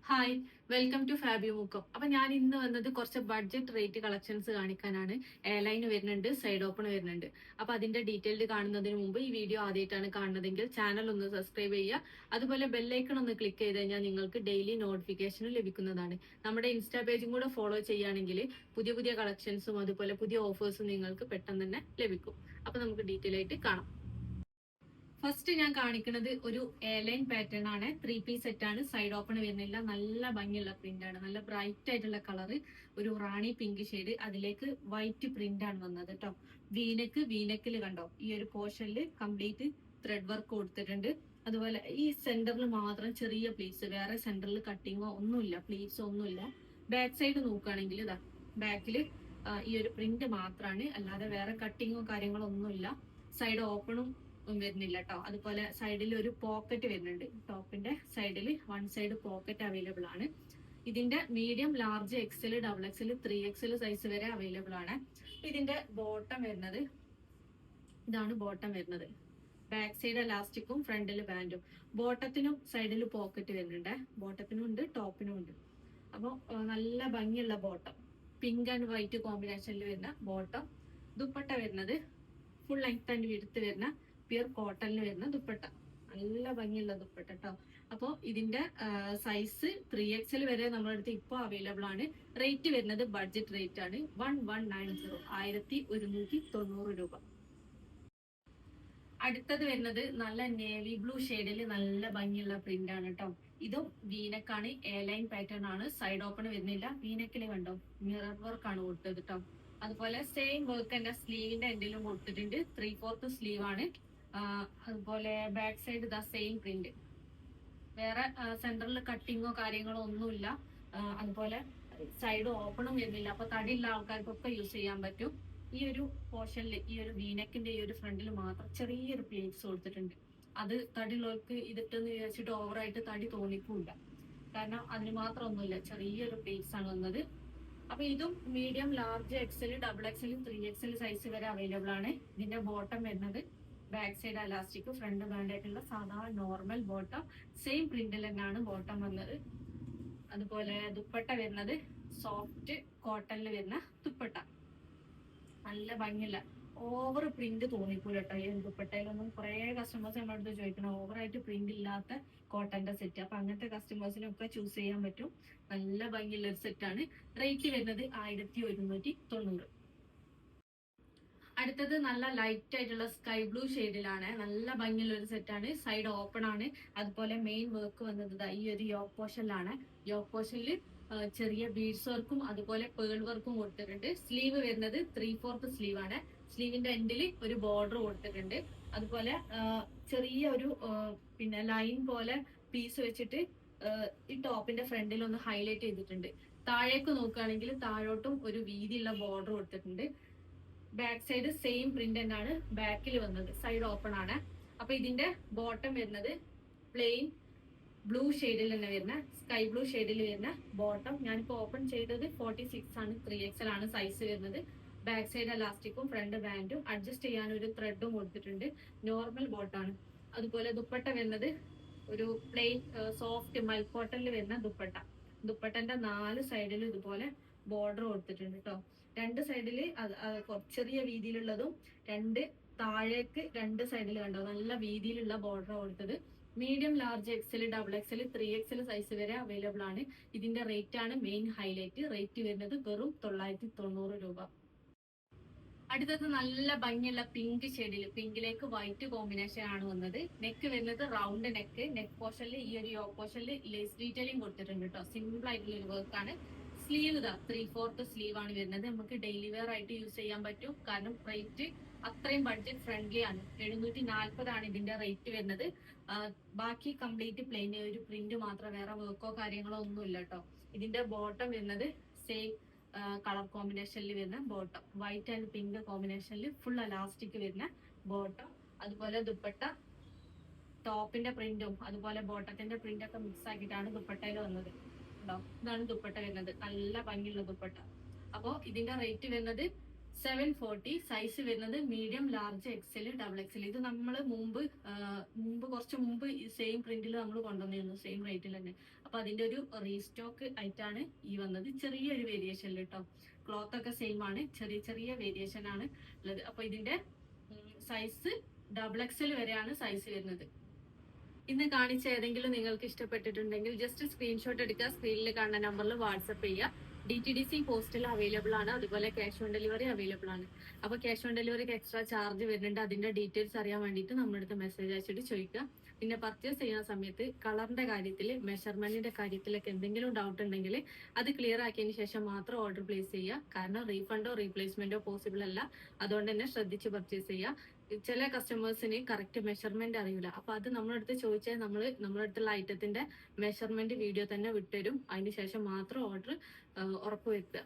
Hi, welcome to Fabi Mukkam. അപ്പൊ ഞാൻ ഇന്ന് വന്നത് കുറച്ച് ബഡ്ജറ്റ് റേറ്റ് കളക്ഷൻസ് കാണിക്കാനാണ്. എയർലൈൻ വരുന്നുണ്ട്, സൈഡ് ഓപ്പൺ വരുന്നുണ്ട്. അപ്പൊ അതിന്റെ ഡീറ്റെയിൽഡ് കാണുന്നതിന് മുമ്പ് ഈ വീഡിയോ ആദ്യമായിട്ടാണ് കാണുന്നതെങ്കിൽ ചാനൽ ഒന്ന് സബ്സ്ക്രൈബ് ചെയ്യുക. അതുപോലെ ബെല്ലൈക്കൺ ഒന്ന് ക്ലിക്ക് ചെയ്ത് കഴിഞ്ഞാൽ നിങ്ങൾക്ക് ഡെയിലി നോട്ടിഫിക്കേഷൻ ലഭിക്കുന്നതാണ്. നമ്മുടെ ഇൻസ്റ്റാ പേജും കൂടെ ഫോളോ ചെയ്യുകയാണെങ്കിൽ പുതിയ പുതിയ കളക്ഷൻസും അതുപോലെ പുതിയ ഓഫേഴ്സും നിങ്ങൾക്ക് പെട്ടെന്ന് തന്നെ ലഭിക്കും. അപ്പൊ നമുക്ക് ഡീറ്റെയിൽ ആയിട്ട് കാണാം. ഫസ്റ്റ് ഞാൻ കാണിക്കുന്നത് ഒരു എയർലൈൻ പാറ്റേൺ ആണ്. 3 പീസ് സെറ്റ് ആണ്. സൈഡ് ഓപ്പൺ വരുന്നില്ല. നല്ല ഭംഗിയുള്ള പ്രിന്റ് ആണ്. നല്ല ബ്രൈറ്റ് ആയിട്ടുള്ള കളർ, ഒരു റാണി പിങ്ക് ഷെയ്ഡ്, അതിലേക്ക് വൈറ്റ് പ്രിന്റ് ആണ് വന്നത് കേട്ടോ. വീനക്കിൽ കണ്ടോ, ഈ ഒരു പോർഷനിൽ കംപ്ലീറ്റ് ത്രെഡ് വർക്ക് കൊടുത്തിട്ടുണ്ട്. അതുപോലെ ഈ സെന്ററിൽ മാത്രം ചെറിയ പ്ലീറ്റ്സ്, വേറെ സെന്ററിൽ കട്ടിങ്ങോ ഒന്നുമില്ല, പ്ലീറ്റ്സോ ഒന്നുമില്ല. ബാക്ക് സൈഡ് നോക്കുകയാണെങ്കിൽ ഇതാ ബാക്കിൽ ഈ ഒരു പ്രിന്റ് മാത്രമാണ്, അല്ലാതെ വേറെ കട്ടിങ്ങോ കാര്യങ്ങളോ ഒന്നുമില്ല. സൈഡ് ഓപ്പണും വരുന്നില്ല കേട്ടോ. അതുപോലെ സൈഡിൽ ഒരു പോക്കറ്റ് വരുന്നുണ്ട്. ടോപ്പിന്റെ സൈഡിൽ വൺ സൈഡ് പോക്കറ്റ് അവൈലബിൾ ആണ്. ഇതിന്റെ medium, large, XL, double XL, 3XL size വരെ അവൈലബിൾ ആണ്. ഇതിന്റെ ബോട്ടം വരുന്നത് ഇതാണ്. ബോട്ടം വരുന്നത് ബാക്ക് സൈഡ് എലാസ്റ്റിക്കും ഫ്രണ്ടിൽ ബാൻഡും. ബോട്ടത്തിനും സൈഡിൽ പോക്കറ്റ് വരുന്നുണ്ട്. ബോട്ടത്തിനും ഉണ്ട്, ടോപ്പിനും ഉണ്ട്. അപ്പോൾ നല്ല ഭംഗിയുള്ള ബോട്ടം, പിങ്ക് ആൻഡ് വൈറ്റ് കോമ്പിനേഷനിൽ വരുന്ന ബോട്ടം. ദുപ്പട്ട വരുന്നത് ഫുൾ ലെങ്ത് ആൻഡ് വിഡ്ത്ത് വരുന്ന പ്യുർ കോട്ടണിൽ വരുന്ന ദുപ്പട്ട. നല്ല ഭംഗിയുള്ള ദുപ്പട്ട കേട്ടോ. അപ്പോൾ ഇതിന്റെ സൈസ് 3XL വരെ നമ്മുടെ അടുത്ത് ഇപ്പോൾ അവൈലബിൾ ആണ്. റേറ്റ് വരുന്നത് ബഡ്ജറ്റ് റേറ്റ് ആണ്. 1190, 1190 രൂപ. അടുത്തത് വരുന്നത് നല്ല നേവി ബ്ലൂ ഷെയ്ഡിൽ നല്ല ഭംഗിയുള്ള പ്രിന്റ് ആണ് കേട്ടോ. ഇതും വീനക്കാണ്. എയർലൈൻ പാറ്റേൺ ആണ്. സൈഡ് ഓപ്പൺ വരുന്നില്ല. വീനക്കിൽ കണ്ടോ, മിറർ വർക്ക് ആണ് കൊടുത്തത് കേട്ടോ. അതുപോലെ സെയിം വർക്ക് തന്നെ സ്ലീവിന്റെ എൻഡിലും കൊടുത്തിട്ടുണ്ട്. 3/4 സ്ലീവ് ആണ്. അതുപോലെ ബാക്ക് സൈഡ് ഇതാ സെയിം പ്രിന്റ്, വേറെ സെന്ററിൽ കട്ടിങ്ങോ കാര്യങ്ങളോ ഒന്നുമില്ല. അതുപോലെ സൈഡ് ഓപ്പണും വരുന്നില്ല. അപ്പൊ തടിയുള്ള ആൾക്കാർക്കൊക്കെ യൂസ് ചെയ്യാൻ പറ്റും. ഈ ഒരു പോർഷനിൽ, ഈ ഒരു വീനക്കിന്റെ ഈ ഒരു ഫ്രണ്ടിൽ മാത്രം ചെറിയൊരു പ്ലേറ്റ്സ് കൊടുത്തിട്ടുണ്ട്. അത് തടിയുള്ളവർക്ക് ഇതിട്ടെന്ന് വിചാരിച്ചിട്ട് ഓവറായിട്ട് തടി തോന്നിക്കൂല, കാരണം അതിന് മാത്രം ഒന്നുമില്ല, ചെറിയൊരു പ്ലേറ്റ്സ് ആണ് വന്നത്. അപ്പൊ ഇതും medium, large, XL, double XL, 3XL size വരെ അവൈലബിൾ ആണ്. ഇതിന്റെ ബോട്ടം വരുന്നത് back side elastic, front band ആയിട്ടുള്ള സാധാ നോർമൽ ബോട്ടം. സെയിം പ്രിന്റിൽ തന്നെയാണ് ബോട്ടം വന്നത്. അതുപോലെ ദുപ്പട്ട വരുന്നത് സോഫ്റ്റ് കോട്ടണിൽ വരുന്ന ദുപ്പട്ട. നല്ല ഭംഗിയില്ല, ഓവർ പ്രിന്റ് തോന്നിക്കൂല കേട്ടോ. ഈ ദുപ്പട്ടയിലൊന്നും കുറെ കസ്റ്റമേഴ്സ് നമ്മുടെ അടുത്ത് ചോദിക്കണം ഓവറായിട്ട് പ്രിന്റ് ഇല്ലാത്ത കോട്ടന്റെ സെറ്റ്. അപ്പൊ അങ്ങനത്തെ കസ്റ്റമേഴ്സിനൊക്കെ ചൂസ് ചെയ്യാൻ പറ്റും. നല്ല ഭംഗിയുള്ള ഒരു സെറ്റാണ്. റേറ്റ് വരുന്നത് 1190. അടുത്തത് നല്ല ലൈറ്റ് ആയിട്ടുള്ള സ്കൈ ബ്ലൂ ഷെയ്ഡിലാണ്. നല്ല ഭംഗിയുള്ള ഒരു സെറ്റാണ്. സൈഡ് ഓപ്പൺ ആണ്. അതുപോലെ മെയിൻ വർക്ക് വന്നത് ഈ ഒരു യോക്ക് പോർഷനിലാണ്. യോക്ക് പോർഷനിൽ ചെറിയ ബീഡ്സ് വർക്കും അതുപോലെ പേൾ വർക്കും കൊടുത്തിട്ടുണ്ട്. സ്ലീവ് വരുന്നത് 3/4 സ്ലീവ് ആണ്. സ്ലീവിന്റെ എൻഡിൽ ഒരു ബോർഡർ കൊടുത്തിട്ടുണ്ട്. അതുപോലെ ചെറിയ ഒരു പിന്നെ ലൈൻ പോലെ പീസ് വെച്ചിട്ട് ഈ ടോപ്പിന്റെ ഫ്രണ്ടിൽ ഒന്ന് ഹൈലൈറ്റ് ചെയ്തിട്ടുണ്ട്. താഴേക്ക് നോക്കുകയാണെങ്കിൽ താഴോട്ടും ഒരു വീതിയുള്ള ബോർഡർ കൊടുത്തിട്ടുണ്ട്. ബാക്ക് സൈഡ് സെയിം പ്രിന്റ് തന്നെയാണ് ബാക്കിൽ വന്നത്. സൈഡ് ഓപ്പൺ ആണ്. അപ്പൊ ഇതിന്റെ ബോട്ടം വരുന്നത് പ്ലെയിൻ ബ്ലൂ ഷെയ്ഡിൽ തന്നെ വരുന്ന, സ്കൈ ബ്ലൂ ഷെയ്ഡിൽ വരുന്ന ബോട്ടം. ഞാനിപ്പോ ഓപ്പൺ ചെയ്തത് 46 ആണ്. 3XL ആണ് സൈസ് വരുന്നത്. ബാക്ക് സൈഡ് എലാസ്റ്റിക്കും ഫ്രണ്ട് ബാൻഡും അഡ്ജസ്റ്റ് ചെയ്യാൻ ഒരു ത്രെഡും കൊടുത്തിട്ടുണ്ട്. നോർമൽ ബോട്ടാണ്. അതുപോലെ ദുപ്പട്ട വരുന്നത് ഒരു പ്ലെയിൻ സോഫ്റ്റ് മൽക്കോട്ടണിൽ വരുന്ന ദുപ്പട്ട. ദുപ്പട്ടന്റെ 4 സൈഡിലും ഇതുപോലെ ബോർഡർ കൊടുത്തിട്ടുണ്ട് കേട്ടോ. 2 സൈഡിൽ ചെറിയ വീതിയിലുള്ളതും, താഴേക്ക് 2 സൈഡിൽ കണ്ടോ നല്ല വീതിയിലുള്ള ബോർഡർ കൊടുത്തത്. Medium, large, XL, double XL, 3XL size വരെ അവൈലബിൾ ആണ്. ഇതിന്റെ റേറ്റ് ആണ് മെയിൻ ഹൈലൈറ്റ്. റേറ്റ് വരുന്നത് വെറും 990 രൂപ. അടുത്തത് നല്ല ഭംഗിയുള്ള പിങ്ക് ഷെയ്ഡിൽ, പിങ്കിലേക്ക് വൈറ്റ് കോമ്പിനേഷൻ ആണ് വന്നത്. നെക്ക് വരുന്നത് റൗണ്ട് നെക്ക്. നെക്ക് പോർഷനിൽ ഈ ഒരു യോക്ക് പോർഷനിൽ ലേസ് ഡീറ്റെയിലിംഗ് കൊടുത്തിട്ടുണ്ട് കേട്ടോ. സിമ്പിൾ ആയിട്ടുള്ള ഒരു വർക്ക് ആണ്. സ്ലീവ് ഇതാ 3/4 സ്ലീവ് ആണ് വരുന്നത്. നമുക്ക് ഡെയിലി വെയർ ആയിട്ട് യൂസ് ചെയ്യാൻ പറ്റും. കാരണം റേറ്റ് അത്രയും ബഡ്ജറ്റ് ഫ്രണ്ട്ലി ആണ്. 740 ആണ് ഇതിന്റെ റേറ്റ് വരുന്നത്. ബാക്കി കംപ്ലീറ്റ് പ്ലെയിൻ, ഒരു പ്രിന്റ് മാത്രം, വേറെ വർക്കോ കാര്യങ്ങളോ ഒന്നും ഇല്ല കേട്ടോ. ഇതിന്റെ ബോട്ടം വരുന്നത് സെയിം കളർ കോമ്പിനേഷനിൽ വരുന്ന ബോട്ടം, വൈറ്റ് ആൻഡ് പിങ്ക് കോമ്പിനേഷനിൽ ഫുൾ എലാസ്റ്റിക് വരുന്ന ബോട്ടം. അതുപോലെ ദുപ്പട്ട ടോപ്പിന്റെ പ്രിന്റും അതുപോലെ ബോട്ടത്തിന്റെ പ്രിന്റൊക്കെ മിക്സ് ആക്കിയിട്ടാണ് ദുപ്പട്ടയിൽ വന്നത്. ഇതാണ് ദുപ്പട്ട വരുന്നത്. നല്ല ഭംഗിയുള്ള ദുപ്പട്ട. അപ്പോ ഇതിന്റെ റേറ്റ് വരുന്നത് 740 സൈസ് വരുന്നത് medium, large, XL, double XL. ഇത് നമ്മൾ കുറച്ച് മുമ്പ് സെയിം പ്രിന്റിൽ നമ്മൾ കൊണ്ടുവന്നിരുന്നു, സെയിം റേറ്റിൽ തന്നെ. അപ്പൊ അതിന്റെ ഒരു റീസ്റ്റോക്ക് ആയിട്ടാണ് ഈ വന്നത്, ചെറിയൊരു വേരിയേഷനിൽ കേട്ടോ. ക്ലോത്ത് ഒക്കെ സെയിം ആണ്, ചെറിയ ചെറിയ വേരിയേഷൻ ആണ് ഉള്ളത്. അപ്പൊ ഇതിന്റെ സൈസ് ഡബിൾ എക്സൽ വരെയാണ് സൈസ് വരുന്നത്. ഇന്ന് കാണിച്ച ഏതെങ്കിലും നിങ്ങൾക്ക് ഇഷ്ടപ്പെട്ടിട്ടുണ്ടെങ്കിൽ ജസ്റ്റ് സ്ക്രീൻഷോട്ട് എടുക്കുക, സ്ക്രീനിൽ കാണുന്ന നമ്പറിൽ വാട്സപ്പ് ചെയ്യുക. DTDC പോസ്റ്റിൽ അവൈലബിൾ ആണ്, അതുപോലെ ക്യാഷ് ഓൺ ഡെലിവറി അവൈലബിൾ ആണ്. അപ്പൊ ക്യാഷ് ഓൺ ഡെലിവറിക്ക് എക്സ്ട്രാ ചാർജ് വരുന്നുണ്ട്. അതിന്റെ ഡീറ്റെയിൽസ് അറിയാൻ വേണ്ടിയിട്ട് നമ്മുടെ അടുത്ത് മെസ്സേജ് അയച്ചിട്ട് ചോദിക്കുക. പിന്നെ പർച്ചേസ് ചെയ്യുന്ന സമയത്ത് കളറിന്റെ കാര്യത്തിൽ, മെഷർമെന്റിന്റെ കാര്യത്തിലൊക്കെ എന്തെങ്കിലും ഡൗട്ട് ഉണ്ടെങ്കിൽ അത് ക്ലിയർ ആക്കിയതിന് ശേഷം മാത്രം ഓർഡർ പ്ലേസ് ചെയ്യുക. കാരണം റീഫണ്ടോ റീപ്ലേസ്മെന്റോ പോസിബിൾ അല്ല. അതുകൊണ്ട് തന്നെ ശ്രദ്ധിച്ച് പർച്ചേസ് ചെയ്യുക. ചില കസ്റ്റമേഴ്സിന് കറക്റ്റ് മെഷർമെന്റ് അറിയില്ല. അപ്പൊ അത് നമ്മുടെ അടുത്ത് ചോദിച്ചാൽ നമ്മുടെ അടുത്തുള്ള ഐറ്റത്തിന്റെ മെഷർമെന്റ് വീഡിയോ തന്നെ വിട്ടുതരും. അതിന് ശേഷം മാത്രം ഓർഡർ ഉറപ്പുവരുത്തുക.